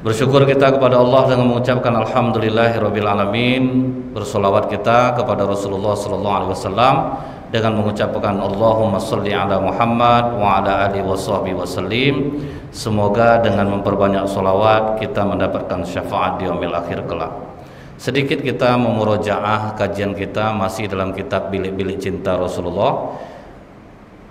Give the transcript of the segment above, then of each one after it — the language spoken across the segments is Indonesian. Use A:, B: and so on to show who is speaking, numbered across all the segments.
A: Bersyukur kita kepada Allah dengan mengucapkan alhamdulillahirabbil alamin. Bersolawat kita kepada Rasulullah sallallahu alaihi wasallam dengan mengucapkan Allahumma sholli ala Muhammad wa ala alihi washabbihi wasallim. Semoga dengan memperbanyak solawat kita mendapatkan syafaat di yaumil akhir kelak. Sedikit kita memurojaah kajian kita masih dalam kitab Bilik-bilik Cinta Rasulullah.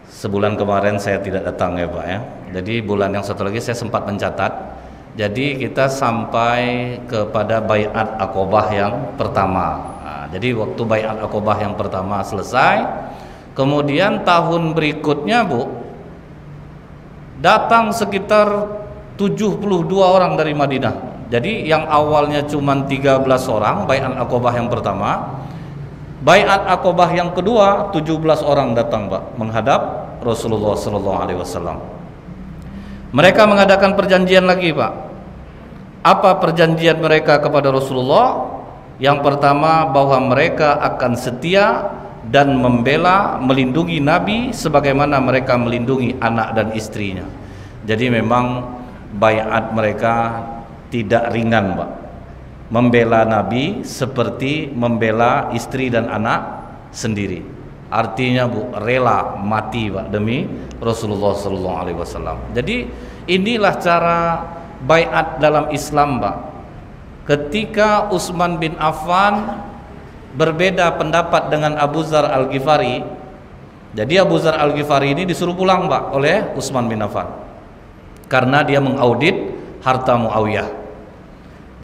A: Sebulan kemarin saya tidak datang ya Pak ya. Jadi bulan yang satu lagi saya sempat mencatat. Jadi kita sampai kepada Baiat Aqobah yang pertama. Nah, jadi waktu Baiat Aqobah yang pertama selesai, kemudian tahun berikutnya Bu, datang sekitar 72 orang dari Madinah. Jadi yang awalnya cuma 13 orang Baiat Aqobah yang pertama, Baiat Aqobah yang kedua 17 orang datang Pak menghadap Rasulullah sallallahu alaihi wasallam. Mereka mengadakan perjanjian lagi Pak. Apa perjanjian mereka kepada Rasulullah? Yang pertama bahwa mereka akan setia dan membela, melindungi Nabi sebagaimana mereka melindungi anak dan istrinya. Jadi memang baiat mereka tidak ringan Pak. Membela Nabi seperti membela istri dan anak sendiri. Artinya Bu, rela mati Pak demi Rasulullah sallallahu alaihi wasallam. Jadi inilah cara baiat dalam Islam Pak. Ketika Utsman bin Affan berbeda pendapat dengan Abu Dzar Al-Ghifari, jadi Abu Dzar Al-Ghifari ini disuruh pulang Pak oleh Utsman bin Affan karena dia mengaudit harta Muawiyah.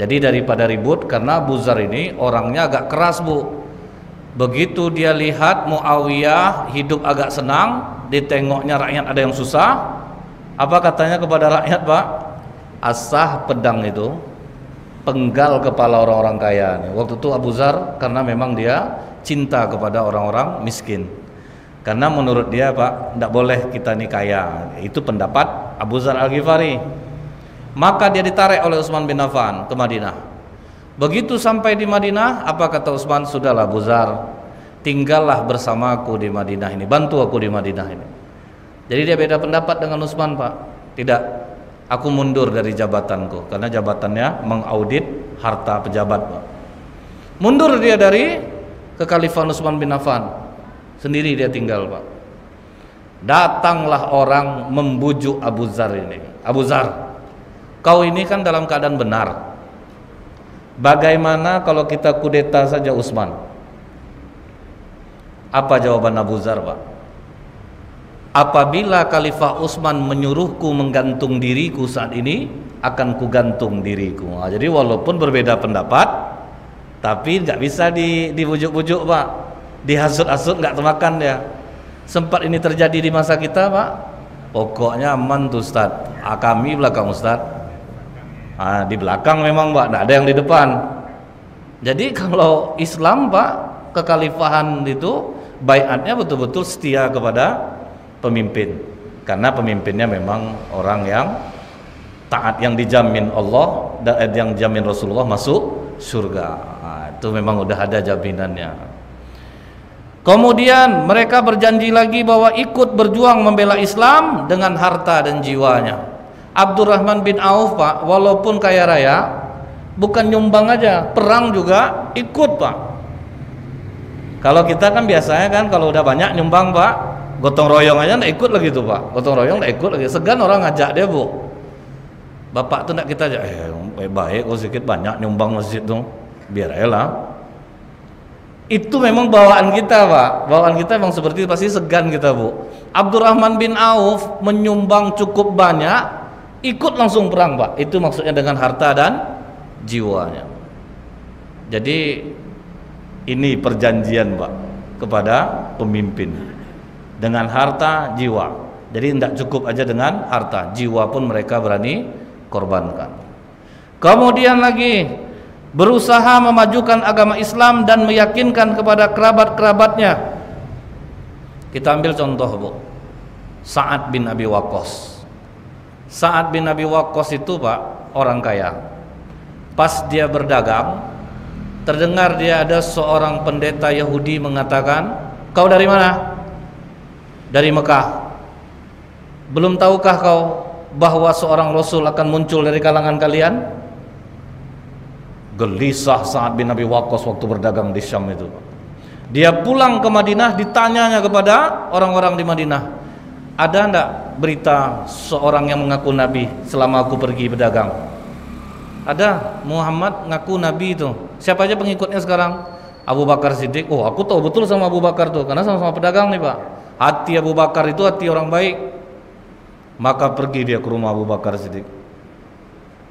A: Jadi daripada ribut, karena Abu Dzar ini orangnya agak keras Bu. Begitu dia lihat Muawiyah hidup agak senang, ditengoknya rakyat ada yang susah, apa katanya kepada rakyat Pak? Asah pedang itu, penggal kepala orang-orang kaya. Waktu itu Abu Dzar karena memang dia cinta kepada orang-orang miskin. Karena menurut dia Pak, tidak boleh kita ini kaya. Itu pendapat Abu Dzar Al-Ghifari. Maka dia ditarik oleh Utsman bin Affan ke Madinah. Begitu sampai di Madinah, apa kata Utsman? Sudahlah Abu Dzar, tinggallah bersamaku di Madinah ini, bantu aku di Madinah ini. Jadi dia beda pendapat dengan Utsman Pak. Tidak, aku mundur dari jabatanku karena jabatannya mengaudit harta pejabat Pak. Mundur dia dari kekhalifahan Utsman bin Affan, sendiri dia tinggal Pak. Datanglah orang membujuk Abu Dzar ini. Abu Dzar, kau ini kan dalam keadaan benar. Bagaimana kalau kita kudeta saja Utsman? Apa jawaban Abu Dzar Pak? Apabila Khalifah Utsman menyuruhku menggantung diriku saat ini, akan kugantung diriku. Nah, jadi walaupun berbeda pendapat, tapi nggak bisa dibujuk-bujuk Pak, dihasut-hasut nggak termakan dia. Sempat ini terjadi di masa kita Pak. Pokoknya aman tuh Ustaz. Kami belakang Ustaz. Di belakang memang Pak, nggak ada yang di depan. Jadi kalau Islam Pak, kekhalifahan itu baiatnya betul-betul setia kepada pemimpin, karena pemimpinnya memang orang yang taat, yang dijamin Allah dan yang dijamin Rasulullah masuk surga. Itu memang udah ada jaminannya. Kemudian mereka berjanji lagi bahwa ikut berjuang membela Islam dengan harta dan jiwanya. Abdurrahman bin Auf Pak, walaupun kaya raya, bukan nyumbang aja, perang juga ikut Pak. Kalau kita kan biasanya kan kalau udah banyak nyumbang Pak, gotong royong aja nggak ikut lagi tuh Pak. Gotong royong nggak ikut lagi, segan orang ngajak dia Bu. Bapak tuh nggak kita aja, baik kok sedikit banyak nyumbang masjid tuh, biar elah. Itu memang bawaan kita Pak, bawaan kita memang seperti itu, pasti segan kita Bu. Abdurrahman bin Auf menyumbang cukup banyak, ikut langsung perang Pak. Itu maksudnya dengan harta dan jiwanya. Jadi ini perjanjian Pak kepada pemimpin. Dengan harta, jiwa. Jadi tidak cukup aja dengan harta, jiwa pun mereka berani korbankan. Kemudian lagi berusaha memajukan agama Islam dan meyakinkan kepada kerabat-kerabatnya. Kita ambil contoh Bu, Sa'ad bin Abi Waqqas. Sa'ad bin Abi Waqqas itu Pak orang kaya. Pas dia berdagang, terdengar dia ada seorang pendeta Yahudi mengatakan, kau dari mana? Dari Mekah. Belum tahukah kau bahwa seorang Rasul akan muncul dari kalangan kalian? Gelisah Sa'ad bin Abi Waqqas waktu berdagang di Syam itu. Dia pulang ke Madinah, ditanyanya kepada orang-orang di Madinah, ada enggak berita seorang yang mengaku Nabi selama aku pergi berdagang? Ada, Muhammad ngaku Nabi itu. Siapa aja pengikutnya sekarang? Abu Bakar Siddiq. Oh, aku tahu betul sama Abu Bakar tuh, karena sama-sama pedagang nih Pak. Hati Abu Bakar itu hati orang baik. Maka pergi dia ke rumah Abu Bakar Siddiq.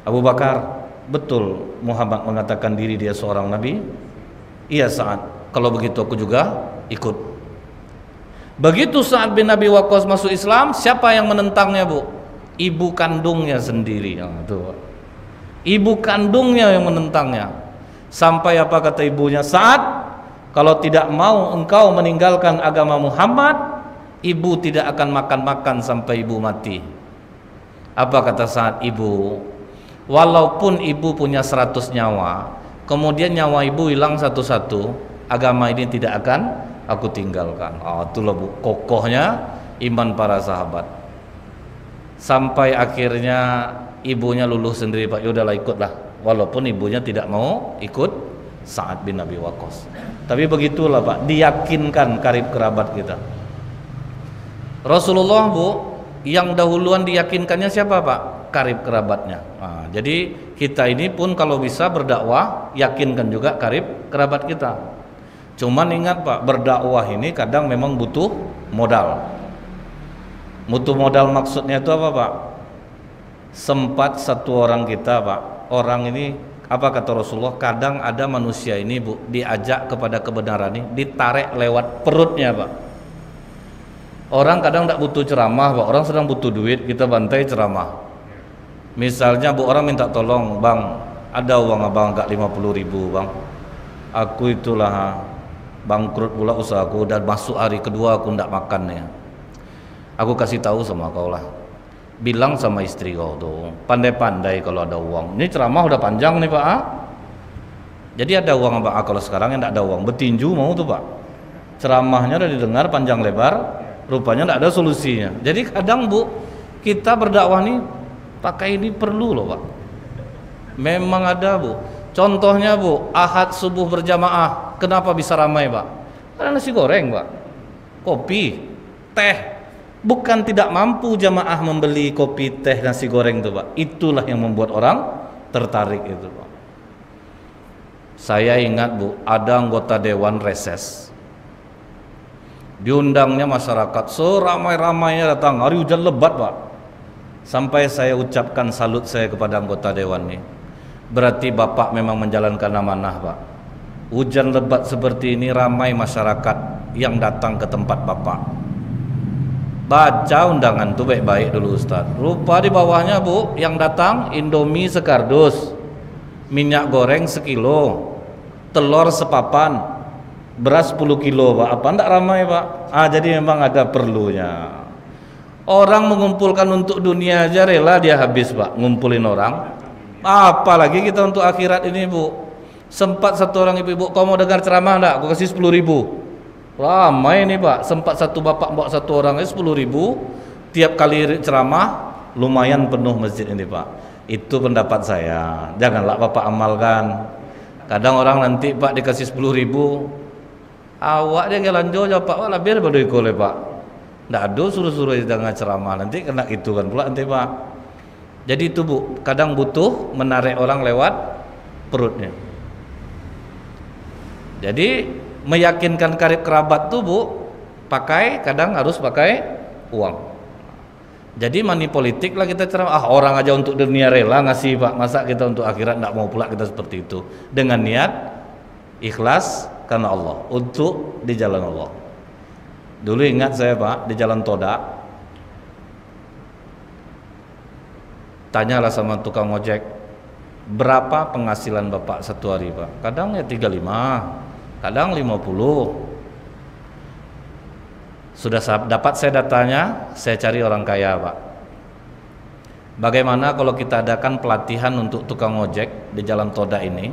A: Abu Bakar, betul Muhammad mengatakan diri dia seorang Nabi? Iya Sa'ad, kalau begitu aku juga ikut. Begitu Sa'ad bin Abi Waqqas masuk Islam, siapa yang menentangnya Bu? Ibu kandungnya sendiri. Ibu kandungnya yang menentangnya. Sampai apa kata ibunya? Sa'ad, kalau tidak mau engkau meninggalkan agama Muhammad, ibu tidak akan makan-makan sampai ibu mati. Apa kata Sa'ad? Ibu, walaupun ibu punya 100 nyawa, kemudian nyawa ibu hilang satu-satu, agama ini tidak akan aku tinggalkan. Itulah Bu, kokohnya iman para sahabat. Sampai akhirnya ibunya luluh sendiri Pak, yaudahlah ikutlah, walaupun ibunya tidak mau ikut Sa'ad bin Abi Waqqas. Tapi begitulah Pak, diyakinkan karib kerabat kita. Rasulullah Bu, yang dahuluan diyakinkannya siapa Pak? Karib kerabatnya. Jadi kita ini pun kalau bisa berdakwah, yakinkan juga karib kerabat kita. Cuman ingat Pak, berdakwah ini kadang memang butuh modal. Butuh modal maksudnya itu apa Pak? Sempat satu orang kita Pak, orang ini apa kata Rasulullah, kadang ada manusia ini Bu, diajak kepada kebenaran ini ditarik lewat perutnya Pak. Orang kadang tidak butuh ceramah Pak, orang sedang butuh duit, kita bantai ceramah. Misalnya Bu, orang minta tolong, Bang, ada uang abang agak 50.000 Bang, aku itulah bangkrut pula usahaku, dan masuk hari kedua aku tidak makan ya. Aku kasih tahu sama kau lah, bilang sama istri kau tuh, pandai-pandai kalau ada uang. Ini ceramah udah panjang nih Pak. Jadi ada uang Pak, kalau sekarang yang tidak ada uang, bertinju mau tuh Pak. Ceramahnya udah didengar panjang lebar, rupanya tidak ada solusinya. Jadi kadang Bu, kita berdakwah nih pakai ini perlu loh Pak. Memang ada Bu. Contohnya Bu, Ahad subuh berjamaah, kenapa bisa ramai Pak? Karena nasi goreng Pak, kopi, teh. Bukan tidak mampu jamaah membeli kopi, teh, nasi goreng itu Pak. Itulah yang membuat orang tertarik itu Pak. Saya ingat Bu, ada anggota dewan reses, diundangnya masyarakat, seramai-ramainya datang, hari hujan lebat Pak. Sampai saya ucapkan salut saya kepada anggota dewan ini. Berarti Bapak memang menjalankan amanah Pak. Hujan lebat seperti ini ramai masyarakat yang datang ke tempat Bapak. Baca undangan tuh baik-baik dulu Ustaz. Rupa di bawahnya Bu, yang datang Indomie sekardus, minyak goreng sekilo, telur sepapan, beras 10 kilo Pak. Apa enggak ramai Pak? Jadi memang ada perlunya. Orang mengumpulkan untuk dunia aja rela dia habis Pak, ngumpulin orang. Apalagi kita untuk akhirat ini Bu. Sempat satu orang ibu-ibu, kau mau dengar ceramah enggak? Aku kasih 10.000. Ramai nih Pak, sempat satu bapak bawa satu orang 10.000, tiap kali ceramah lumayan penuh masjid ini Pak. Itu pendapat saya, janganlah Bapak amalkan. Kadang orang nanti Pak dikasih 10.000, awak dia ngelanjo jawab Pak, wala biar baru ikut Pak. Nggak ada suruh-suruh jangan ceramah, nanti kena itu kan pula nanti Pak. Jadi itu Bu, kadang butuh menarik orang lewat perutnya. Jadi meyakinkan karib kerabat tuh Bu, kadang harus pakai uang. Jadi money politik lah kita ceramah. Orang aja untuk dunia rela ngasih Pak, masa kita untuk akhirat tidak mau pula kita seperti itu. Dengan niat ikhlas karena Allah, untuk di jalan Allah. Dulu ingat saya Pak, di jalan Toda, tanyalah sama tukang ojek, berapa penghasilan Bapak satu hari Pak? Kadang ya 35, kadang 50. Sudah dapat saya datanya, saya cari orang kaya Pak. Bagaimana kalau kita adakan pelatihan untuk tukang ojek di jalan Toda ini,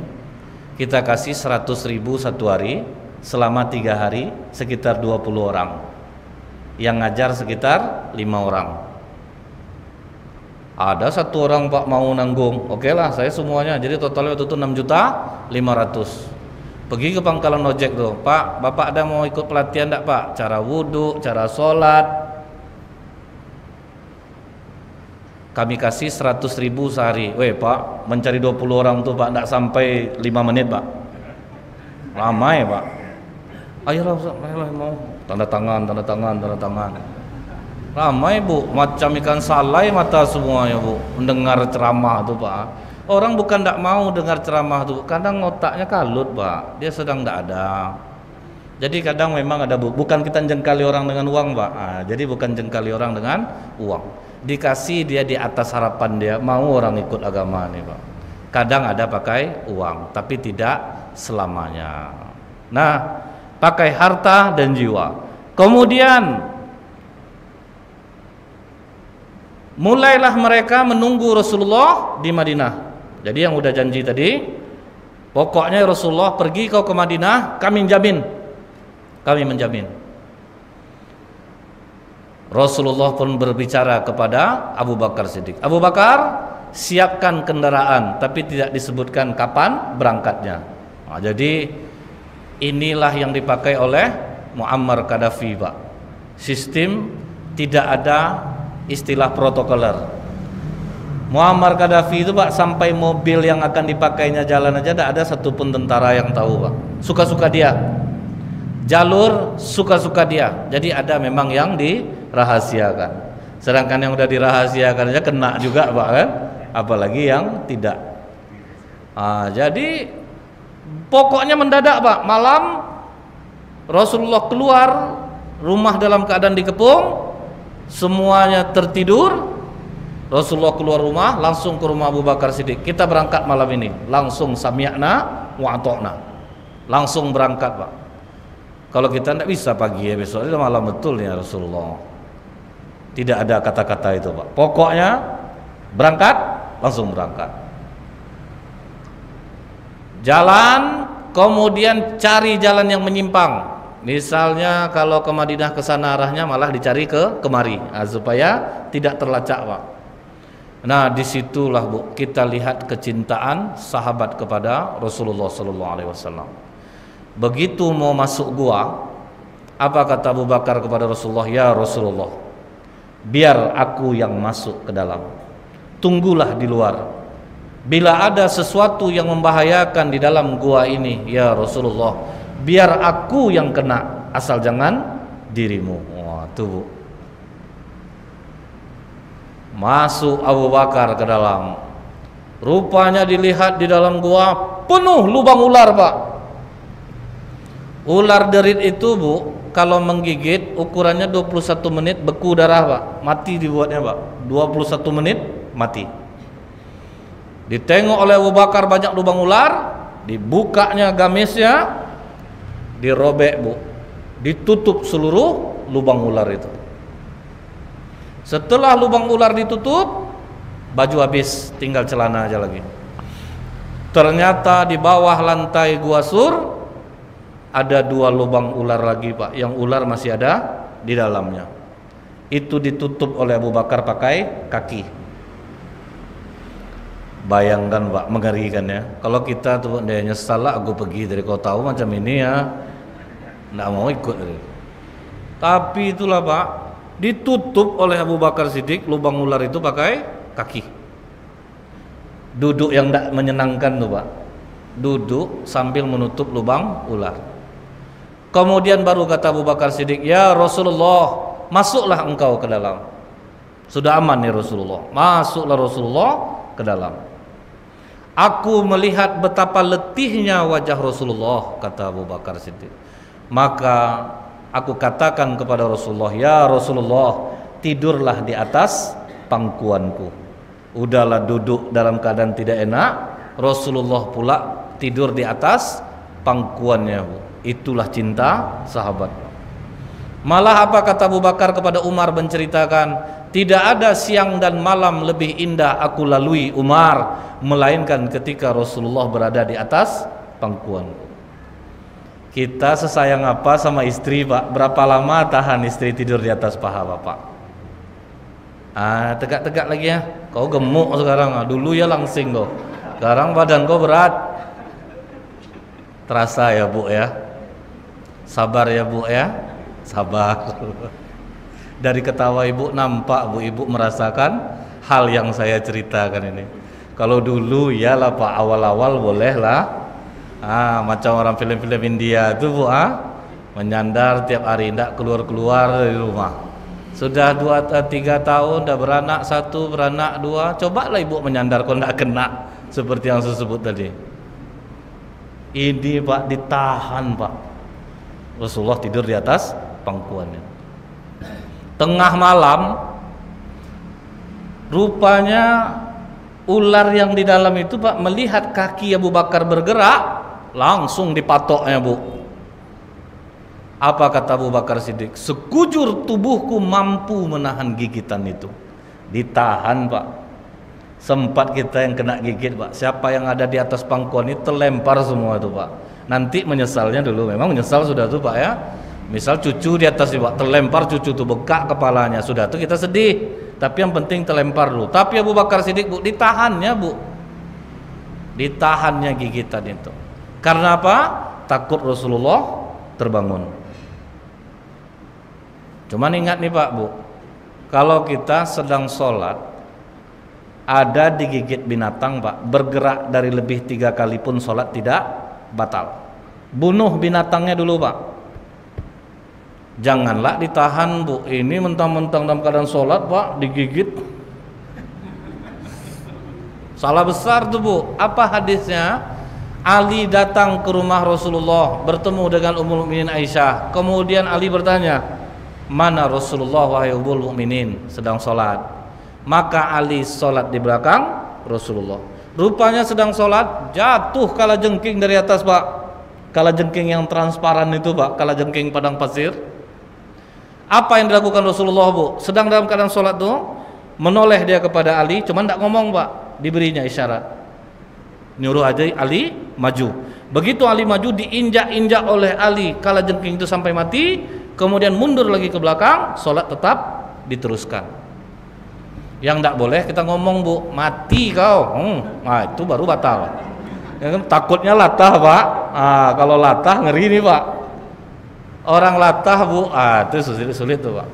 A: kita kasih 100.000 satu hari, selama 3 hari sekitar 20 orang, yang ngajar sekitar 5 orang. Ada satu orang Pak mau nanggung, oke lah saya semuanya, jadi totalnya waktu itu 6.500.000. Pergi ke pangkalan ojek tuh, Pak, Bapak ada mau ikut pelatihan enggak Pak? Cara wudhu, cara sholat. Kami kasih 100.000 sehari. Weh Pak, mencari 20 orang tuh Pak, enggak sampai 5 menit Pak. Lama ya Pak. Ayolah mau tanda tangan. Ramai Bu, macam ikan salai mata semuanya Bu, mendengar ceramah tuh Pak. Orang bukan tidak mau dengar ceramah tuh, kadang otaknya kalut Pak, dia sedang tidak ada. Jadi kadang memang ada Bu, bukan kita jengkali orang dengan uang Pak. Jadi bukan jengkali orang dengan uang. Dikasih dia di atas harapan dia, mau orang ikut agama nih Pak. Kadang ada pakai uang, tapi tidak selamanya. Nah, pakai harta dan jiwa. Kemudian mulailah mereka menunggu Rasulullah di Madinah. Jadi yang udah janji tadi, pokoknya Rasulullah pergi kau ke Madinah, kami menjamin. Rasulullah pun berbicara kepada Abu Bakar Siddiq. Abu Bakar, siapkan kendaraan, tapi tidak disebutkan kapan berangkatnya. Jadi inilah yang dipakai oleh Muammar Gaddafi Pak. Sistem tidak ada istilah protokoler. Muammar Gaddafi itu Pak, sampai mobil yang akan dipakainya jalan aja tidak ada satupun tentara yang tahu Pak. Suka-suka dia. Jalur suka-suka dia. Jadi ada memang yang dirahasiakan. Sedangkan yang udah dirahasiakan aja kena juga Pak kan. Apalagi yang tidak. Jadi pokoknya mendadak Pak. Malam Rasulullah keluar rumah dalam keadaan dikepung. Semuanya tertidur. Rasulullah keluar rumah langsung ke rumah Abu Bakar Siddiq. Kita berangkat malam ini. Langsung sami'na wa ata'na. Langsung berangkat Pak. Kalau kita tidak bisa pagi ya, besok itu malam betul ya Rasulullah. Tidak ada kata-kata itu Pak. Pokoknya berangkat, langsung berangkat. Jalan, kemudian cari jalan yang menyimpang. Misalnya kalau ke Madinah ke sana arahnya malah dicari ke kemari, supaya tidak terlacak Pak. Nah disitulah Bu kita lihat kecintaan sahabat kepada Rasulullah SAW. Begitu mau masuk gua, apa kata Abu Bakar kepada Rasulullah? Ya Rasulullah, biar aku yang masuk ke dalam. Tunggulah di luar. Bila ada sesuatu yang membahayakan di dalam gua ini, ya Rasulullah, biar aku yang kena, asal jangan dirimu. Wah tuh Bu. Masuk Abu Bakar ke dalam. Rupanya dilihat di dalam gua penuh lubang ular Pak. Ular derit itu Bu, kalau menggigit ukurannya 21 menit beku darah Pak. Mati dibuatnya Pak. 21 menit mati. Ditengok oleh Abu Bakar banyak lubang ular, dibukanya gamisnya, dirobek Bu, ditutup seluruh lubang ular itu. Setelah lubang ular ditutup, baju habis, tinggal celana aja lagi. Ternyata di bawah lantai gua sur ada 2 lubang ular lagi Pak, yang ular masih ada di dalamnya. Itu ditutup oleh Abu Bakar pakai kaki. Bayangkan Pak, mengerikan ya. Kalau kita tuh dia nyesal lah, aku pergi dari kau tahu macam ini ya, nggak mau ikut. Tapi itulah Pak, ditutup oleh Abu Bakar Siddiq lubang ular itu pakai kaki. Duduk yang tidak menyenangkan tuh Pak, duduk sambil menutup lubang ular. Kemudian baru kata Abu Bakar Siddiq, ya Rasulullah, masuklah engkau ke dalam. Sudah aman ya Rasulullah. Masuklah Rasulullah ke dalam. Aku melihat betapa letihnya wajah Rasulullah, kata Abu Bakar Siddiq. Maka aku katakan kepada Rasulullah, ya Rasulullah, tidurlah di atas pangkuanku. Udahlah duduk dalam keadaan tidak enak, Rasulullah pula tidur di atas pangkuannya. Itulah cinta sahabat. Malah apa kata Abu Bakar kepada Umar menceritakan, tidak ada siang dan malam lebih indah aku lalui Umar, melainkan ketika Rasulullah berada di atas pangkuanku. Kita sesayang apa sama istri Pak? Berapa lama tahan istri tidur di atas paha Bapak? Tegak-tegak lagi ya. Kau gemuk sekarang, dulu ya langsing kau. Sekarang badan kau berat. Terasa ya Bu ya. Sabar ya Bu ya. Sabar. Dari ketawa Ibu nampak Bu, Ibu merasakan hal yang saya ceritakan ini. Kalau dulu ya lah Pak, awal-awal boleh lah. Macam orang film-film India itu Bu, menyandar tiap hari, tidak keluar-keluar dari rumah. Sudah 2-3 tahun, dah beranak 1, beranak 2. Cobalah Ibu menyandar, kau tidak kena seperti yang saya sebut tadi. Ini Pak ditahan Pak. Rasulullah tidur di atas pangkuannya. Tengah malam, rupanya ular yang di dalam itu Pak melihat kaki Abu Bakar bergerak, langsung dipatoknya Bu. Apa kata Abu Bakar Siddiq? Sekujur tubuhku mampu menahan gigitan itu. Ditahan Pak. Sempat kita yang kena gigit Pak. Siapa yang ada di atas pangkuan itu terlempar semua itu Pak. Nanti menyesalnya dulu, memang menyesal sudah tuh Pak ya. Misal cucu di atas nih Pak, terlempar cucu tuh, bekak kepalanya, sudah tuh kita sedih. Tapi yang penting terlempar dulu. Tapi Abu Bakar Siddiq Bu, ditahannya Bu. Ditahannya gigitan itu. Karena apa? Takut Rasulullah terbangun. Cuman ingat nih Pak Bu, kalau kita sedang sholat, ada digigit binatang Pak, bergerak dari lebih 3 kali pun sholat tidak batal. Bunuh binatangnya dulu Pak. Janganlah ditahan Bu. Ini mentang-mentang dalam keadaan sholat Pak digigit. Salah besar tuh Bu. Apa hadisnya? Ali datang ke rumah Rasulullah, bertemu dengan Ummul Mukminin Aisyah. Kemudian Ali bertanya, mana Rasulullah wahai Ummul Mukminin? Sedang sholat. Maka Ali sholat di belakang Rasulullah. Rupanya sedang sholat, jatuh kalajengking dari atas Pak. Kalajengking yang transparan itu Pak, kalajengking padang pasir. Apa yang dilakukan Rasulullah Bu? Sedang dalam keadaan sholat tuh, menoleh dia kepada Ali, cuman tidak ngomong Pak, diberinya isyarat. Nyuruh aja Ali maju. Begitu Ali maju, diinjak-injak oleh Ali kalajengking itu sampai mati. Kemudian mundur lagi ke belakang, sholat tetap diteruskan. Yang tidak boleh kita ngomong Bu, mati kau. Nah itu baru batal. Ya kan, takutnya latah Pak. Kalau latah ngeri nih Pak. Orang latah Bu, itu sulit tuh Pak.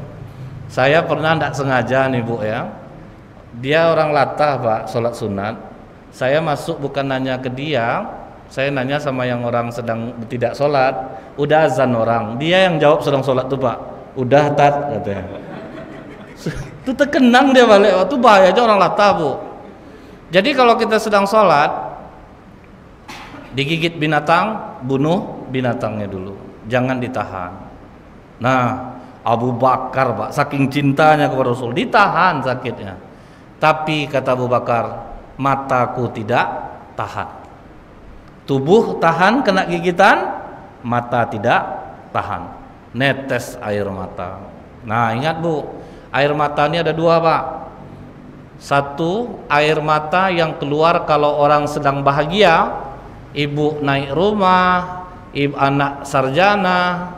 A: Saya pernah tidak sengaja nih Bu ya. Dia orang latah Pak, sholat sunat. Saya masuk bukan nanya ke dia, saya nanya sama yang orang sedang tidak sholat. Udah azan orang, dia yang jawab sedang sholat tuh Pak. Udah tat katanya. Itu terkenang dia balik. Itu bahaya aja orang latah Bu. Jadi kalau kita sedang sholat, digigit binatang, bunuh binatangnya dulu. Jangan ditahan. Nah, Abu Bakar Pak, saking cintanya kepada Rasul, ditahan sakitnya. Tapi kata Abu Bakar, mataku tidak tahan. Tubuh tahan kena gigitan, mata tidak tahan. Netes air mata. Nah, ingat Bu, air mata ini ada 2 Pak. Satu, air mata yang keluar kalau orang sedang bahagia, ibu naik rumah, ibu anak sarjana,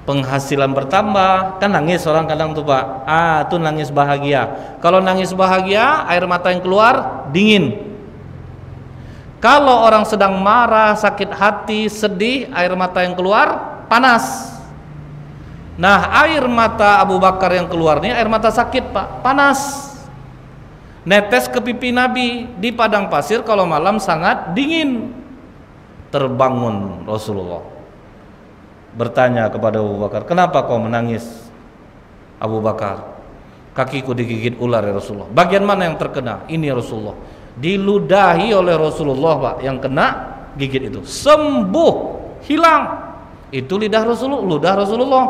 A: penghasilan bertambah, kan nangis orang kadang tuh Pak. Itu nangis bahagia. Kalau nangis bahagia, air mata yang keluar dingin. Kalau orang sedang marah, sakit hati, sedih, air mata yang keluar panas. Nah, air mata Abu Bakar yang keluar ini air mata sakit Pak, panas. Netes ke pipi Nabi di padang pasir kalau malam sangat dingin. Terbangun Rasulullah, bertanya kepada Abu Bakar, kenapa kau menangis? Abu Bakar, kakiku digigit ular ya Rasulullah. Bagian mana yang terkena? Ini ya Rasulullah. Diludahi oleh Rasulullah Pak, yang kena gigit itu sembuh, hilang. Itu lidah Rasulullah, ludah Rasulullah.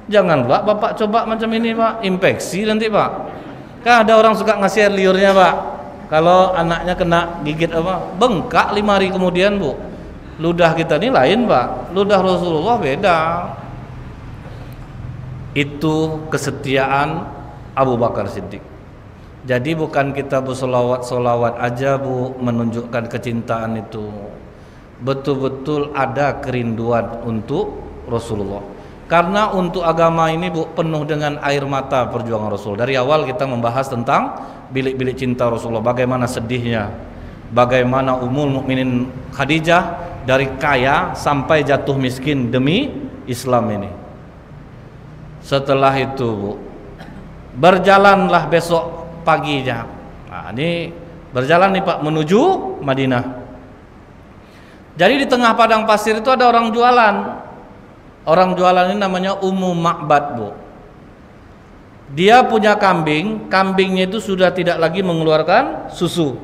A: Jangan Pak, Bapak coba macam ini Pak, infeksi nanti Pak. Kan ada orang suka ngasih air liurnya Pak. Kalau anaknya kena gigit apa, bengkak 5 hari kemudian Bu. Ludah kita ini lain Pak, ludah Rasulullah beda. Itu kesetiaan Abu Bakar Siddiq. Jadi bukan kita bersolawat-solawat aja Bu menunjukkan kecintaan itu. Betul-betul ada kerinduan untuk Rasulullah. Karena untuk agama ini Bu penuh dengan air mata perjuangan Rasul. Dari awal kita membahas tentang bilik-bilik cinta Rasulullah, bagaimana sedihnya, bagaimana Ummul Mukminin Khadijah dari kaya sampai jatuh miskin demi Islam ini. Setelah itu Bu, berjalanlah besok paginya. Nah, ini berjalan nih Pak menuju Madinah. Jadi di tengah padang pasir itu ada orang jualan. Orang jualan ini namanya Ummu Ma'bad Bu. Dia punya kambing, kambingnya itu sudah tidak lagi mengeluarkan susu.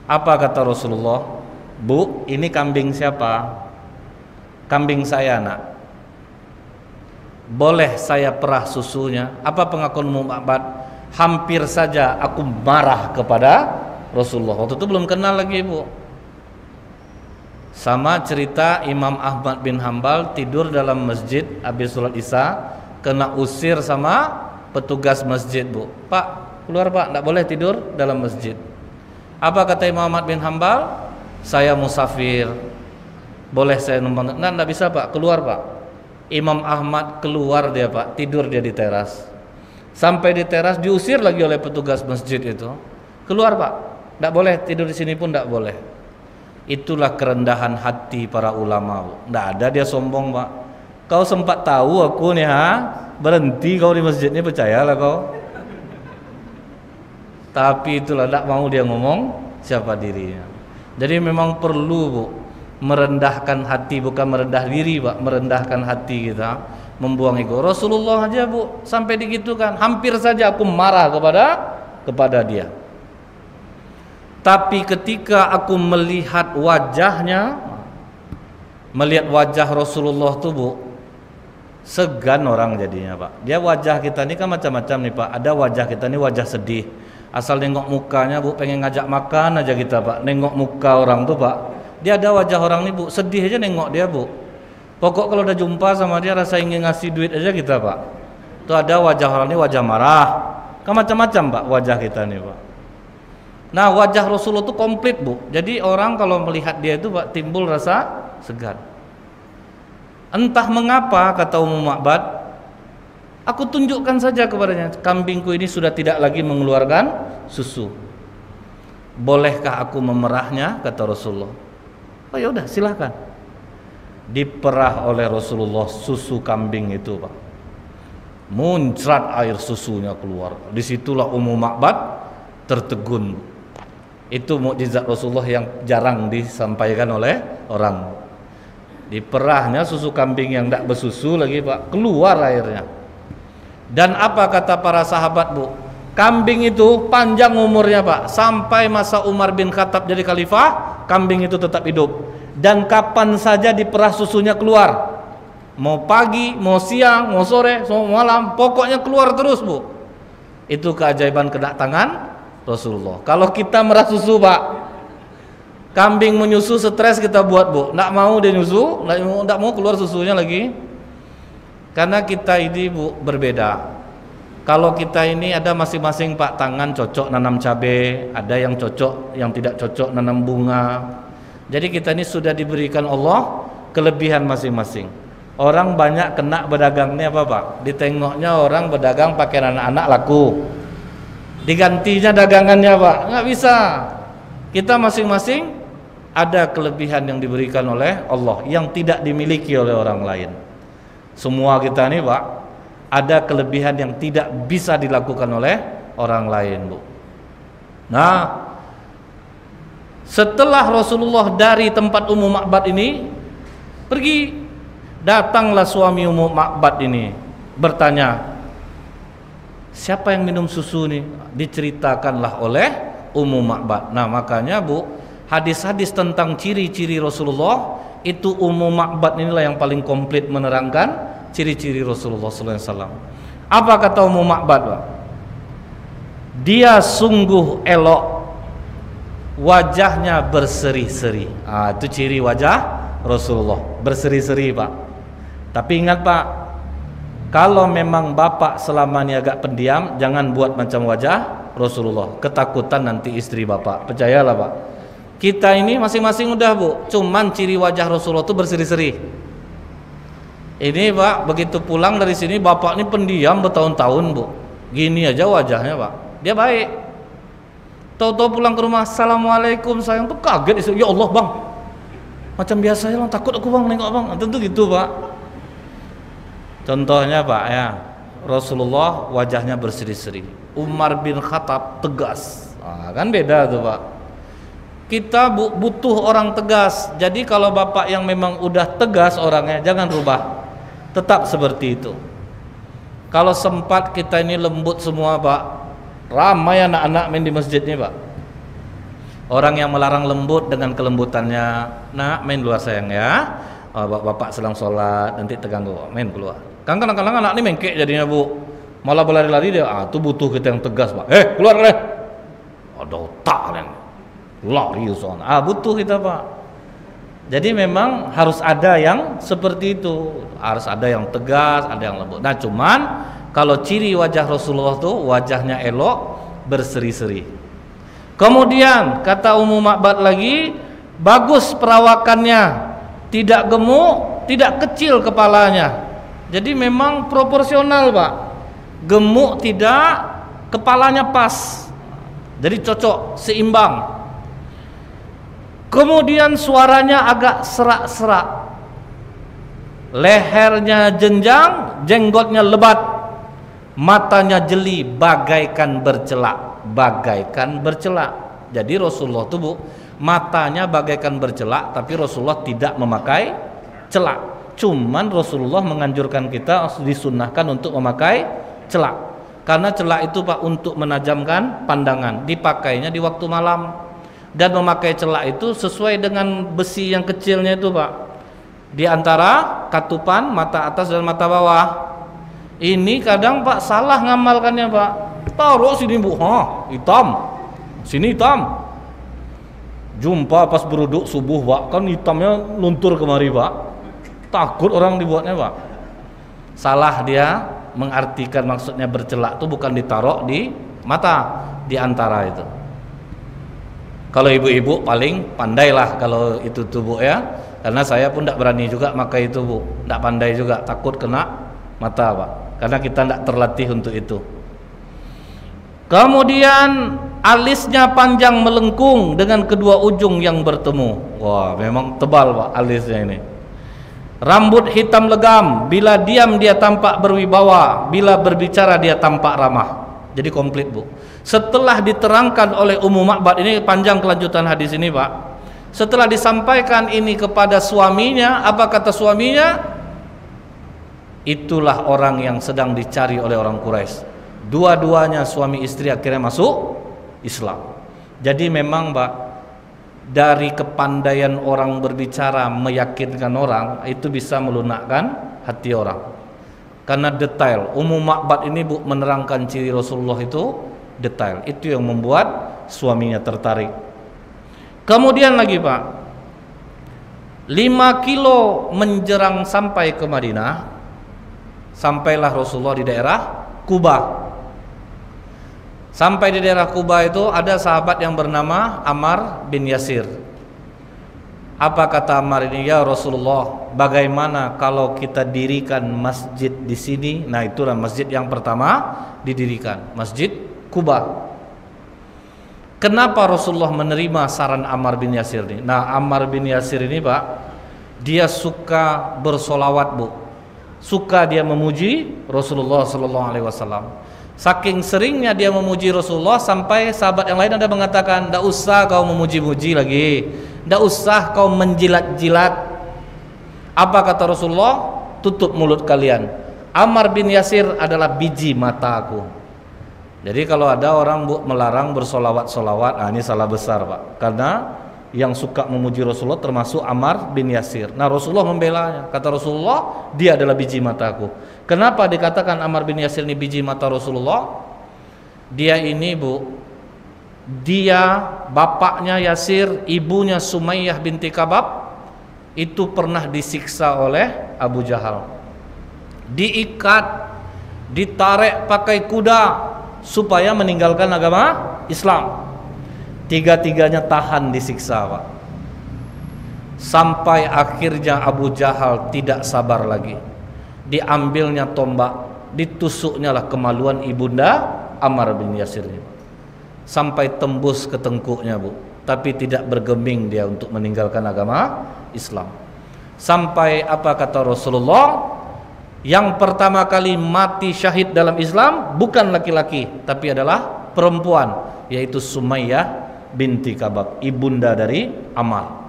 A: Apa kata Rasulullah? Bu, ini kambing siapa? Kambing saya nak. Boleh saya perah susunya? Apa pengakuan Ummu Ma'bad? Hampir saja aku marah kepada Rasulullah. Waktu itu belum kenal lagi Bu. Sama cerita Imam Ahmad bin Hambal tidur dalam masjid habis sholat isya, kena usir sama petugas masjid Bu. Pak, keluar Pak, tidak boleh tidur dalam masjid. Apa kata Imam Ahmad bin Hambal? Saya musafir, boleh saya numpang? Nah, tidak bisa Pak, keluar Pak. Imam Ahmad keluar dia Pak, tidur dia di teras. Sampai di teras diusir lagi oleh petugas masjid itu. Keluar Pak, tidak boleh tidur di sini pun tidak boleh. Itulah kerendahan hati para ulama. Tidak ada dia sombong Pak. Kau sempat tahu aku nih berhenti kau di masjid ini, percayalah kau. Tapi itulah tidak mau dia ngomong siapa dirinya. Jadi memang perlu Bu merendahkan hati, bukan merendah diri Pak, merendahkan hati kita, membuang ego. Rasulullah aja Bu sampai digitukan, hampir saja aku marah kepada dia. Tapi ketika aku melihat wajahnya, melihat wajah Rasulullah tuh Bu, segan orang jadinya Pak. Dia wajah kita ini kan macam-macam nih Pak. Ada wajah kita ini wajah sedih. Asal nengok mukanya Bu pengen ngajak makan aja kita Pak. Nengok muka orang tuh Pak. Dia ada wajah orang nih Bu, sedih aja nengok dia Bu. Pokok kalau udah jumpa sama dia rasa ingin ngasih duit aja kita Pak. Tuh ada wajah orang ini wajah marah. Kan macam-macam Pak wajah kita nih Pak. Nah wajah Rasulullah itu komplit Bu. Jadi orang kalau melihat dia itu Pak timbul rasa segan. Entah mengapa kata Ummu Ma'bad, aku tunjukkan saja kepadanya, kambingku ini sudah tidak lagi mengeluarkan susu. Bolehkah aku memerahnya? Kata Rasulullah. Oh ya udah silahkan. Diperah oleh Rasulullah susu kambing itu Pak. Muncrat air susunya keluar. Disitulah Ummu Ma'bad tertegun. Itu mukjizat Rasulullah yang jarang disampaikan oleh orang. Diperahnya susu kambing yang tidak bersusu lagi Pak, keluar airnya. Dan apa kata para sahabat Bu? Kambing itu panjang umurnya Pak, sampai masa Umar bin Khattab jadi khalifah, kambing itu tetap hidup. Dan kapan saja diperah susunya keluar. Mau pagi, mau siang, mau sore, mau malam, pokoknya keluar terus Bu. Itu keajaiban kedatangan Rasulullah. Kalau kita merah susu Pak, kambing menyusu stres kita buat Bu, nggak mau dia nyusu, nggak mau keluar susunya lagi. Karena kita ini Bu berbeda. Kalau kita ini ada masing-masing Pak tangan cocok nanam cabai, ada yang cocok, yang tidak cocok nanam bunga. Jadi kita ini sudah diberikan Allah kelebihan masing-masing. Orang banyak kena bedagangnya apa Pak? Ditengoknya orang bedagang pakai anak-anak laku, digantinya dagangannya Pak, nggak bisa. Kita masing-masing ada kelebihan yang diberikan oleh Allah yang tidak dimiliki oleh orang lain. Semua kita nih Pak ada kelebihan yang tidak bisa dilakukan oleh orang lain Bu. Nah setelah Rasulullah dari tempat Ummu Ma'bad ini pergi, datanglah suami Ummu Ma'bad ini bertanya, siapa yang minum susu nih? Diceritakanlah oleh Ummu Ma'bad. Nah makanya Bu, hadis-hadis tentang ciri-ciri Rasulullah itu Ummu Ma'bad inilah yang paling komplit menerangkan ciri-ciri Rasulullah SAW. Apa kata Ummu Ma'bad Pak? Dia sungguh elok, wajahnya berseri-seri. Itu ciri wajah Rasulullah, berseri-seri Pak. Tapi ingat Pak, kalau memang Bapak selama ini agak pendiam, jangan buat macam wajah Rasulullah, ketakutan nanti istri Bapak. Percayalah Pak, kita ini masing-masing udah Bu, cuman ciri wajah Rasulullah itu berseri-seri. Ini Pak, begitu pulang dari sini bapak ini pendiam bertahun-tahun Bu. Gini aja wajahnya Pak. Dia baik. Tahu-tahu pulang ke rumah, assalamualaikum sayang, tuh kaget. Ya Allah Bang, macam biasa ya Bang, takut aku Bang nengok Bang. Tentu gitu Pak. Contohnya Pak ya, Rasulullah wajahnya berseri-seri. Umar bin Khattab tegas. Nah, kan beda tuh Pak. Kita butuh orang tegas. Jadi kalau bapak yang memang udah tegas orangnya, jangan rubah. Tetap seperti itu. Kalau sempat kita ini lembut semua Pak, ramai anak-anak main di masjid ini Pak. Orang yang melarang lembut dengan kelembutannya, nak main luar sayang ya. Bapak sedang sholat, nanti terganggu, main keluar. Kadang-kadang anak ini mengkek jadinya Bu, malah berlari-lari dia. Itu butuh kita yang tegas Pak. Keluar deh. Ada otak kalian. Lari soalnya. Butuh kita Pak. Jadi memang harus ada yang seperti itu, harus ada yang tegas, ada yang lembut. Nah cuman kalau ciri wajah Rasulullah tuh wajahnya elok, berseri-seri. Kemudian kata Ummu Ma'bad lagi, bagus perawakannya, tidak gemuk, tidak kecil kepalanya. Jadi memang proporsional Pak, gemuk tidak, kepalanya pas, jadi cocok, seimbang. Kemudian suaranya agak serak-serak, lehernya jenjang, jenggotnya lebat, matanya jeli bagaikan bercelak, Jadi Rasulullah itu Bu, matanya bagaikan bercelak, tapi Rasulullah tidak memakai celak. Cuman Rasulullah menganjurkan kita, disunnahkan untuk memakai celak, karena celak itu Pak untuk menajamkan pandangan, dipakainya di waktu malam. Dan memakai celak itu sesuai dengan besi yang kecilnya itu Pak, di antara katupan mata atas dan mata bawah. Ini kadang Pak salah ngamalkannya Pak, taruh sini Bu, hitam, sini hitam. Jumpa pas beruduk subuh Pak, kan hitamnya luntur kemari Pak, takut orang dibuatnya Pak. Salah dia mengartikan, maksudnya bercelak itu bukan ditaruh di mata, di antara itu. Kalau ibu-ibu paling pandai lah kalau itu tuh Bu ya, karena saya pun tidak berani juga pakai itu Bu, tidak pandai juga, takut kena mata Pak, karena kita tidak terlatih untuk itu. Kemudian alisnya panjang melengkung dengan kedua ujung yang bertemu. Wah memang tebal Pak alisnya ini. Rambut hitam legam, bila diam dia tampak berwibawa, bila berbicara dia tampak ramah. Jadi komplit Bu. Setelah diterangkan oleh Ummu Ma'bad, ini panjang kelanjutan hadis ini Pak. Setelah disampaikan ini kepada suaminya, apa kata suaminya? Itulah orang yang sedang dicari oleh orang Quraisy. Dua-duanya suami istri akhirnya masuk Islam. Jadi memang Pak, dari kepandaian orang berbicara meyakinkan orang itu bisa melunakkan hati orang. Karena detail. Ummu Ma'bad ini Bu menerangkan ciri Rasulullah itu detail. Itu yang membuat suaminya tertarik. Kemudian lagi Pak, 5 kilo menjerang sampai ke Madinah, sampailah Rasulullah di daerah Quba. Sampai di daerah Quba itu ada sahabat yang bernama Ammar bin Yasir. Apa kata Ammar ini? Ya Rasulullah, bagaimana kalau kita dirikan masjid di sini? Nah itulah masjid yang pertama didirikan, Masjid Quba. Kenapa Rasulullah menerima saran Ammar bin Yasir ini? Nah Ammar bin Yasir ini Pak, dia suka bersolawat Bu, suka dia memuji Rasulullah SAW. Saking seringnya dia memuji Rasulullah sampai sahabat yang lain ada mengatakan, tidak usah kau memuji-muji lagi, tidak usah kau menjilat-jilat. Apa kata Rasulullah? Tutup mulut kalian. Ammar bin Yasir adalah biji mataku. Jadi kalau ada orang Bu melarang bersolawat-solawat, nah ini salah besar Pak, karena yang suka memuji Rasulullah termasuk Ammar bin Yasir. Nah Rasulullah membelanya, kata Rasulullah dia adalah biji mataku. Kenapa dikatakan Ammar bin Yasir ini biji mata Rasulullah? Dia ini Bu, dia bapaknya Yasir, ibunya Sumayyah binti Kabab itu pernah disiksa oleh Abu Jahal, diikat, ditarik pakai kuda supaya meninggalkan agama Islam. Tiga-tiganya tahan disiksa Pak, sampai akhirnya Abu Jahal tidak sabar lagi. diambilnya tombak, ditusuknya lah kemaluan ibunda Ammar bin Yasir ini, sampai tembus ke tengkuknya, Bu. Tapi tidak bergeming dia untuk meninggalkan agama Islam. Sampai apa kata Rasulullah, yang pertama kali mati syahid dalam Islam bukan laki-laki tapi adalah perempuan, yaitu Sumayyah binti Kabab, ibunda dari Ammar.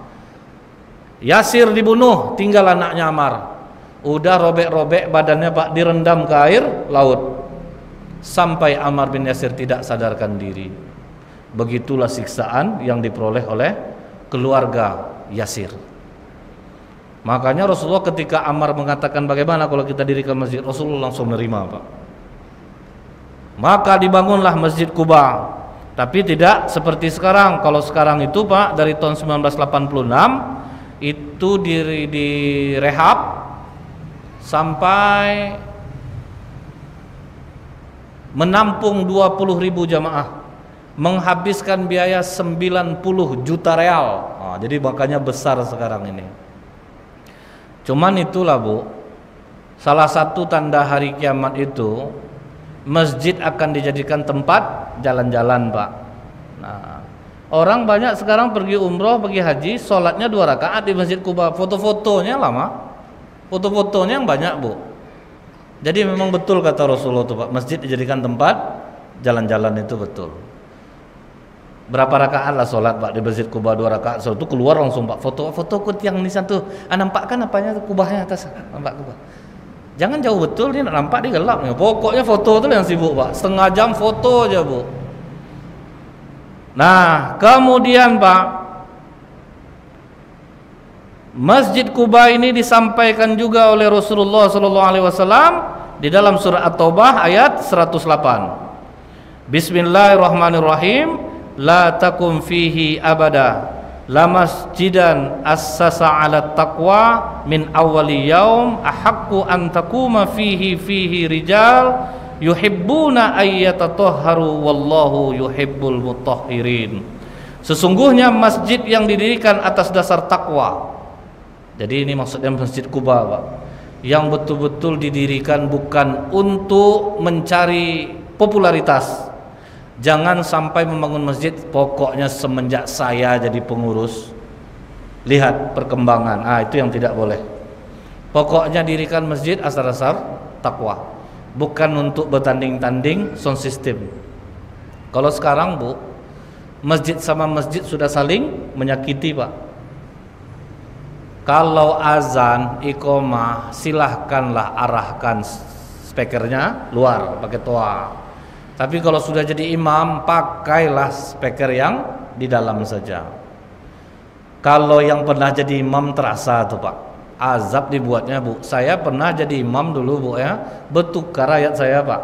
A: Yasir dibunuh, tinggal anaknya Ammar. Udah robek-robek badannya, Pak, direndam ke air laut sampai Ammar bin Yasir tidak sadarkan diri. Begitulah siksaan yang diperoleh oleh keluarga Yasir. Makanya Rasulullah ketika Ammar mengatakan bagaimana kalau kita dirikan masjid, Rasulullah langsung menerima, Pak. Maka dibangunlah Masjid Quba. Tapi tidak seperti sekarang. Kalau sekarang itu, Pak, dari tahun 1986 itu direhab sampai menampung 20.000 jamaah, menghabiskan biaya 90 juta real. Jadi makanya besar sekarang ini. Cuman itulah, Bu, salah satu tanda hari kiamat itu masjid akan dijadikan tempat jalan-jalan, Pak. Nah, orang banyak sekarang pergi umroh, pergi haji, sholatnya 2 rakaat di Masjid Quba, foto-fotonya lama, foto-fotonya yang banyak, Bu. Jadi memang betul kata Rasulullah itu, Pak, masjid dijadikan tempat jalan-jalan, itu betul. Berapa rakaat lah sholat, Pak, di Masjid Quba? 2 rakaat. Setelah itu keluar langsung, Pak, foto kut yang di satu. Nampak kan apanya, kubahnya atas, nampak kubah. Jangan jauh betul, dia nampak, dia gelap. Pokoknya foto itu yang sibuk, Pak. Setengah jam foto aja, Bu. Nah, kemudian, Pak, Masjid Quba ini disampaikan juga oleh Rasulullah SAW di dalam surah At-Taubah ayat 108. Bismillahirrahmanirrahim. La takum fihi abada, la masjidan assasa ala taqwa min awwali yaum ahaqqu an takuma fihi rijal yuhibbuna ayyatatahharu wallahu yuhibbul mutahhirin. Sesungguhnya masjid yang didirikan atas dasar takwa. Jadi ini maksudnya Masjid Quba, Pak, yang betul-betul didirikan bukan untuk mencari popularitas. Jangan sampai membangun masjid pokoknya semenjak saya jadi pengurus, lihat perkembangan. Itu yang tidak boleh. Pokoknya dirikan masjid asal-asal takwa, bukan untuk bertanding-tanding sound system. Kalau sekarang, Bu, masjid sama masjid sudah saling menyakiti, Pak. Kalau azan, iqomah, silahkanlah arahkan speakernya luar pakai toa. Tapi kalau sudah jadi imam, pakailah speaker yang di dalam saja. Kalau yang pernah jadi imam terasa tuh, Pak, azab dibuatnya, Bu. Saya pernah jadi imam dulu, Bu, ya. Bertukar ayat saya, Pak,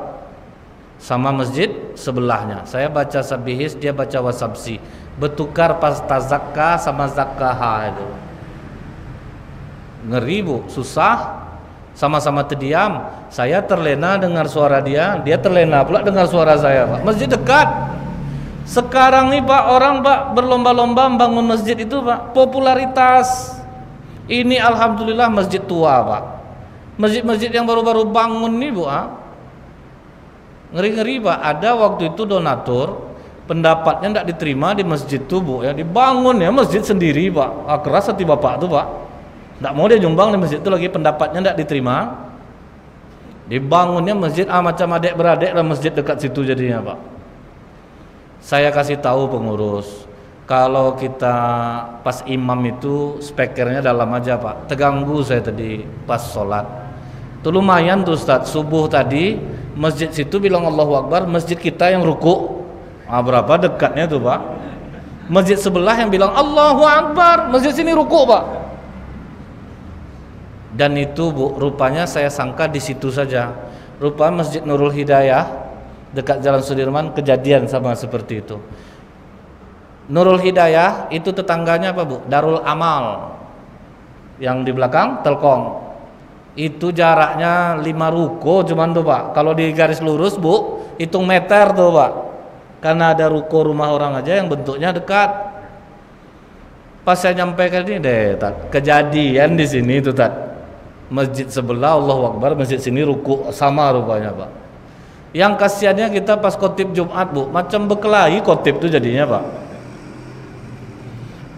A: sama masjid sebelahnya. Saya baca sabihis, dia baca wasabsi. Bertukar pas tazakka sama zakkaha itu. Ngeri, Bu, susah. Sama-sama terdiam. Saya terlena dengar suara dia, dia terlena pula dengar suara saya, Pak. Masjid dekat. Sekarang nih, Pak, orang, Pak, berlomba-lomba membangun masjid itu, Pak, popularitas. Ini alhamdulillah masjid tua, Pak. Masjid-masjid yang baru-baru bangun nih, Bu, ngeri-ngeri, Pak. Ada waktu itu donatur, pendapatnya tidak diterima di masjid itu, Bu, ya. Dibangun ya masjid sendiri, Pak. Keras hati Bapak tuh, Pak. Tidak mau dia nyumbang di masjid itu lagi, pendapatnya tidak diterima. Dibangunnya masjid macam adik beradik lah masjid dekat situ jadinya, Pak. Saya kasih tahu pengurus, kalau kita pas imam itu speakernya dalam aja, Pak. Terganggu saya tadi pas sholat. Itu lumayan tuh, Ustaz. Subuh tadi masjid situ bilang Allahu Akbar, masjid kita yang ruku. Berapa dekatnya tuh, Pak. Masjid sebelah yang bilang Allahu Akbar, masjid sini ruku, Pak. Dan itu, Bu, rupanya saya sangka di situ saja. Rupanya Masjid Nurul Hidayah dekat Jalan Sudirman kejadian sama seperti itu. Nurul Hidayah itu tetangganya apa, Bu? Darul Amal yang di belakang Telkom. Itu jaraknya 5 ruko cuman tuh, Pak. Kalau di garis lurus, Bu, hitung meter tuh, Pak. Karena ada ruko rumah orang aja yang bentuknya dekat. Pas saya nyampaikan ini deh, Tat, kejadian di sini tuh, Tat. Masjid sebelah Allahu Akbar, masjid sini ruku sama rupanya Pak. Yang kasihannya kita pas khotib Jumat Bu, macam berkelahi khotib itu jadinya Pak.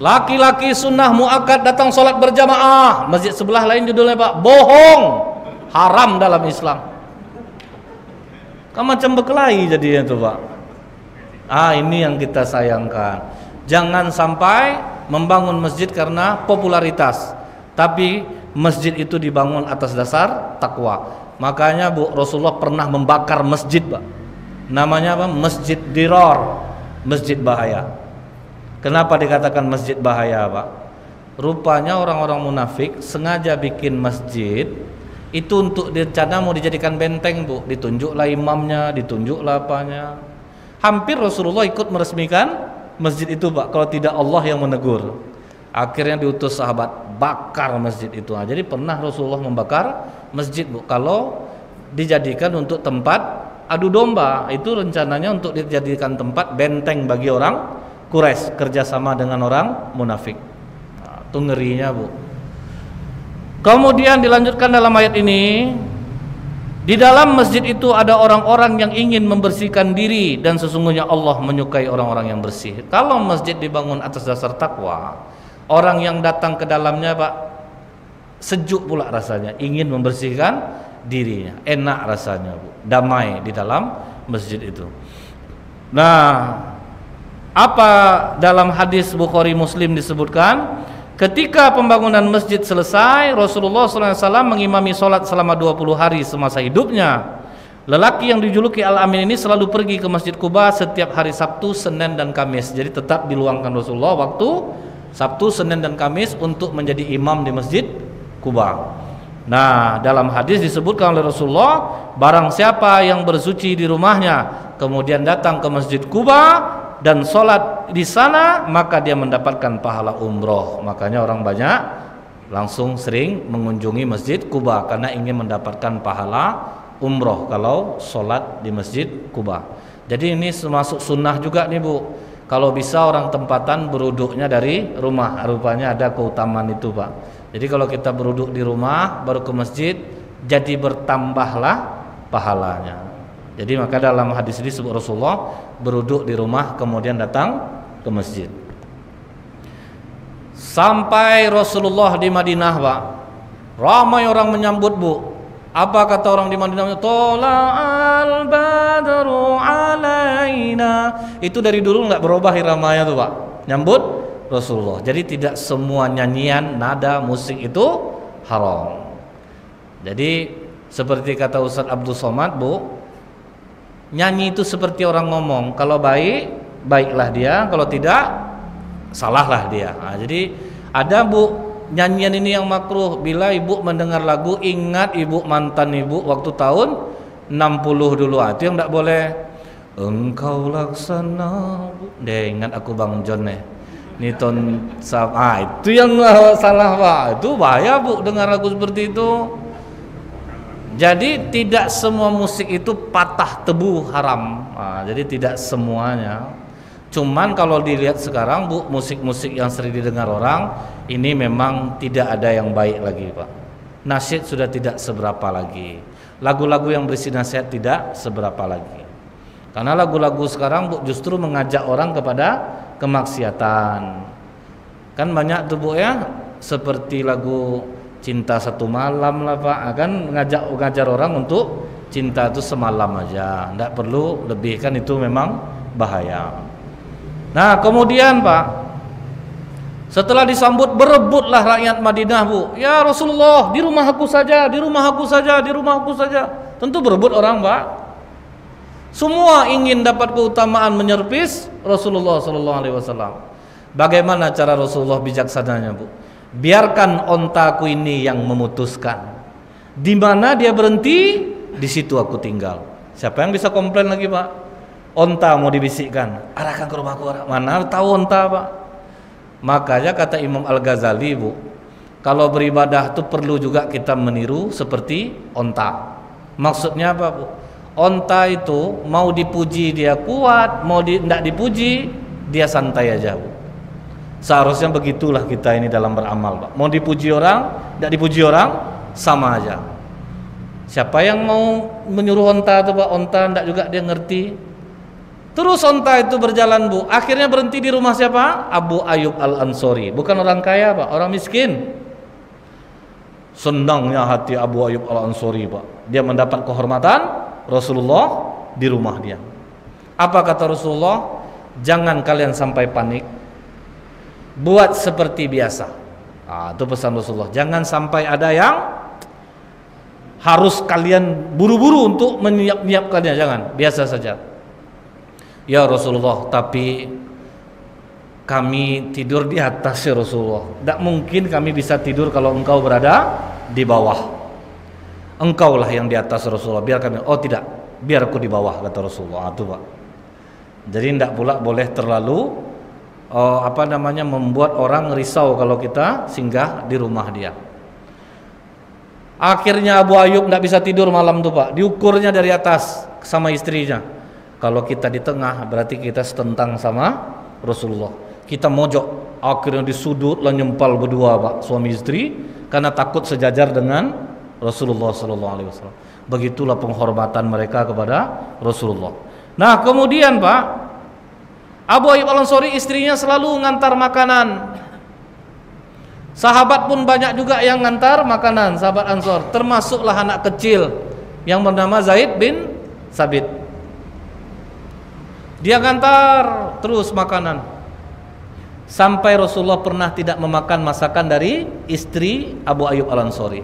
A: Laki-laki sunnah muakkad datang sholat berjamaah, masjid sebelah lain judulnya Pak, bohong, haram dalam Islam. Kan macam berkelahi jadinya tuh Pak. Ini yang kita sayangkan. Jangan sampai membangun masjid karena popularitas, tapi masjid itu dibangun atas dasar takwa. Makanya Bu, Rasulullah pernah membakar masjid Pak. Namanya apa? Masjid Dirar, masjid bahaya. Kenapa dikatakan masjid bahaya Pak? Rupanya orang-orang munafik sengaja bikin masjid itu untuk direncana mau dijadikan benteng Bu. Ditunjuklah imamnya, ditunjuklah apanya. Hampir Rasulullah ikut meresmikan masjid itu Pak, kalau tidak Allah yang menegur. Akhirnya diutus sahabat bakar masjid itu. Jadi pernah Rasulullah membakar masjid Bu, kalau dijadikan untuk tempat adu domba. Itu rencananya untuk dijadikan tempat benteng bagi orang Quraisy kerjasama dengan orang munafik. Itu ngerinya Bu. Kemudian dilanjutkan dalam ayat ini, di dalam masjid itu ada orang-orang yang ingin membersihkan diri dan sesungguhnya Allah menyukai orang-orang yang bersih. Kalau masjid dibangun atas dasar takwa, orang yang datang ke dalamnya Pak sejuk pula rasanya, ingin membersihkan dirinya, enak rasanya Bu, damai di dalam masjid itu. Nah, apa dalam hadis Bukhari Muslim disebutkan, ketika pembangunan masjid selesai, Rasulullah SAW mengimami sholat selama 20 hari semasa hidupnya. Lelaki yang dijuluki Al-Amin ini selalu pergi ke Masjid Quba setiap hari Sabtu, Senin dan Kamis. Jadi tetap diluangkan Rasulullah waktu Sabtu, Senin dan Kamis untuk menjadi imam di Masjid Quba. Nah, dalam hadis disebutkan oleh Rasulullah, barang siapa yang bersuci di rumahnya kemudian datang ke Masjid Quba dan sholat di sana, maka dia mendapatkan pahala umroh. Makanya orang banyak langsung sering mengunjungi Masjid Quba karena ingin mendapatkan pahala umroh kalau sholat di Masjid Quba. Jadi ini termasuk sunnah juga nih Bu, kalau bisa orang tempatan beruduknya dari rumah. Rupanya ada keutamaan itu Pak. Jadi kalau kita beruduk di rumah baru ke masjid, jadi bertambahlah pahalanya. Jadi maka dalam hadis ini disebut Rasulullah beruduk di rumah kemudian datang ke masjid. Sampai Rasulullah di Madinah Pak, ramai orang menyambut Bu. Apa kata orang di Madinah? Tola'al badru alaina. Itu dari dulu nggak berubah iramanya tuh Pak, nyambut Rasulullah. Jadi tidak semua nyanyian, nada, musik itu haram. Jadi seperti kata Ustaz Abdul Somad Bu, nyanyi itu seperti orang ngomong. Kalau baik, baiklah dia. Kalau tidak, salahlah dia. Jadi ada Bu, nyanyian ini yang makruh. Bila ibu mendengar lagu, ingat ibu mantan ibu waktu tahun 60 dulu. Itu yang tidak boleh. Engkau laksana deh, ingat aku Bang John nih. Niton itu yang salah Pak. Itu bahaya Bu dengar lagu seperti itu. Jadi tidak semua musik itu patah tebu haram. Jadi tidak semuanya. Cuman kalau dilihat sekarang Bu, musik-musik yang sering didengar orang ini memang tidak ada yang baik lagi Pak. Nasyid sudah tidak seberapa lagi. Lagu-lagu yang berisi nasihat tidak seberapa lagi. Karena lagu-lagu sekarang Bu justru mengajak orang kepada kemaksiatan. Kan banyak tuh Bu ya, seperti lagu Cinta Satu Malam lah Pak, akan ngajar orang untuk cinta itu semalam aja, tidak perlu lebih, kan itu memang bahaya. Nah kemudian Pak, setelah disambut berebutlah rakyat Madinah Bu, ya Rasulullah di rumah aku saja, di rumah aku saja, di rumah aku saja. Tentu berebut orang Pak. Semua ingin dapat keutamaan menyerpis Rasulullah SAW. Bagaimana cara Rasulullah bijaksananya Bu? Biarkan ontaku ini yang memutuskan. Di mana dia berhenti, di situ aku tinggal. Siapa yang bisa komplain lagi Pak? Onta mau dibisikkan, arahkan ke rumahku, mana tahu onta Pak? Makanya kata Imam Al-Ghazali Bu, kalau beribadah itu perlu juga kita meniru seperti onta. Maksudnya apa Bu? Onta itu mau dipuji dia kuat, mau tidak dipuji dia santai aja Bu. Seharusnya begitulah kita ini dalam beramal Pak. Mau dipuji orang, tidak dipuji orang, sama aja. Siapa yang mau menyuruh onta itu Pak? Onta enggak juga dia ngerti. Terus onta itu berjalan Bu. Akhirnya berhenti di rumah siapa? Abu Ayyub Al-Ansori. Bukan orang kaya Pak, orang miskin. Senangnya hati Abu Ayyub Al-Ansori Pak. Dia mendapat kehormatan Rasulullah di rumah dia. Apa kata Rasulullah? Jangan kalian sampai panik. Buat seperti biasa. Itu pesan Rasulullah. Jangan sampai ada yang harus kalian buru-buru untuk menyiapkannya, jangan, biasa saja. Ya Rasulullah, tapi kami tidur di atas ya Rasulullah. Tidak mungkin kami bisa tidur kalau engkau berada di bawah. Engkaulah yang di atas Rasulullah. Biar kami, oh tidak, biar aku di bawah kata Rasulullah. Itu Pak. Jadi tidak pula boleh terlalu membuat orang risau kalau kita singgah di rumah dia. Akhirnya Abu Ayyub tidak bisa tidur malam tuh Pak. Diukurnya dari atas sama istrinya. Kalau kita di tengah berarti kita setentang sama Rasulullah. Kita mojok, akhirnya di sudut lah nyempal berdua Pak, suami istri, karena takut sejajar dengan Rasulullah SAW. Begitulah penghormatan mereka kepada Rasulullah. Nah kemudian Pak, Abu Ayyub Al-Ansori istrinya selalu ngantar makanan. Sahabat pun banyak juga yang ngantar makanan, sahabat Ansor, termasuklah anak kecil yang bernama Zaid bin Sabit. Dia ngantar terus makanan. Sampai Rasulullah pernah tidak memakan masakan dari istri Abu Ayyub Al-Ansori.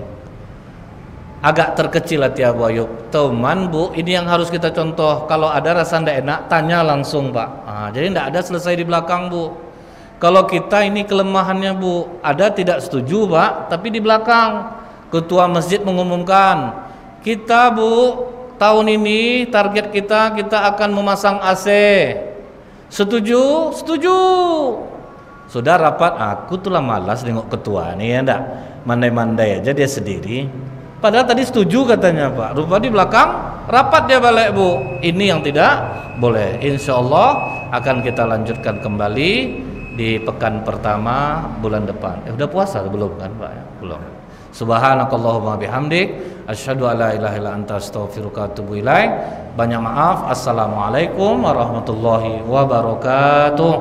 A: Agak terkecil hati Abu Ayyub. Teman Bu, ini yang harus kita contoh. Kalau ada rasa tidak enak, tanya langsung Pak. Jadi tidak ada selesai di belakang Bu. Kalau kita ini kelemahannya Bu, ada tidak setuju Pak, tapi di belakang ketua masjid mengumumkan, kita Bu tahun ini target kita akan memasang AC. Setuju? Setuju. Sudah rapat, aku tuh lah malas nengok ketua nih ya enggak, mandai-mandai aja dia sendiri. Padahal tadi setuju katanya Pak, rupa di belakang rapat dia balik Bu. Ini yang tidak boleh. Insya Allah akan kita lanjutkan kembali di pekan pertama bulan depan. Udah puasa belum kan Pak ya? Belum. Subhanakallahumma bihamdik asyhadu alla ilaha illa anta astaghfiruka wa atubu ilaik. Banyak maaf. Assalamualaikum warahmatullahi wabarakatuh.